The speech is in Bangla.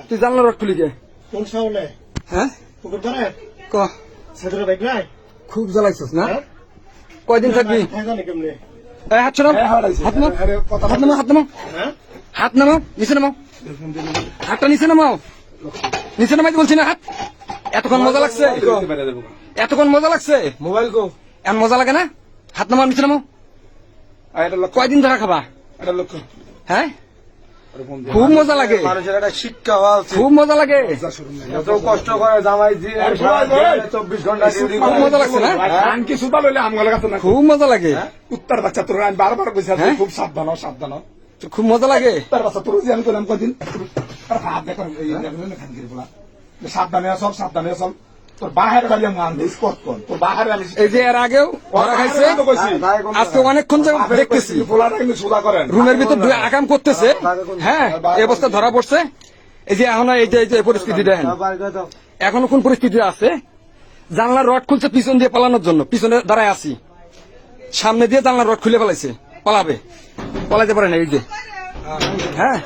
তুই জানলা রড খুলি কে? কোন সাউলে? হ্যাঁ পুকুর পারে? ক সেদরে বাইক নাই? খুব জ্বালাইছিস না? হ্যাঁ? কয়দিন থাকবি? জানি কেমনে? এই হাত ছড়াও, হাত নামাও, হাত নামাও, হাত নামাও, হ্যাঁ? হাত নামাও, নিচে নামাও, হাতটা নিচে নামাও, নিচে নামাইতে বলছি না হাত। এতক্ষণ মজা লাগছে, এতক্ষণ মজা লাগছে। মোবাইল কো এমন মজা লাগে না? হাত নামাও, নিচে নামাও। এটা লক্ষ কয়দিন ধরে খাবা? এটা লক্ষ হ্যাঁ খুব মজা লাগে, মানুষের একটা শিক্ষা হওয়া উচিত। খুব মজা লাগে, এত কষ্ট করে জামাই দিয়ে 24 ঘন্টা ডিউটি খুব মজা লাগছে না? আনকি সুতা লইলে আমগুলো কাছে না খুব মজা লাগে, উত্তর বাচ্চা তোর আমি বারবার কইছি হ্যাঁ? খুব সাবধান হ, সাবধান হ। খুব মজা লাগে। উত্তর বাচ্চা তোর যে আমি কইলাম কদিন হাত দেখো এই খানকির বলা সাবধানে আসল, সাবধানে আসল। তোর বাহার বাড়ি আমি আনবো স্পট কর, তোর বাহারে আমি এই যে এর আগেও ধরা খাইছে, আজকে অনেকক্ষণ দেখতেছি ফোলাটা কিন্তু সোজা করেন রুমের ভিতর দুই আকাম করতেছে। হ্যাঁ এই অবস্থা ধরা পড়ছে। এই যে এখন এই যে পরিস্থিতি দেখেন, এখনো কোন পরিস্থিতি আছে? জানলার রড খুলছে পিছন দিয়ে পালানোর জন্য, পিছনে দাঁড়ায় আছি, সামনে দিয়ে জানলার রড খুলে পালাইছে, পালাবে, পালাইতে পারে না এই যে। হ্যাঁ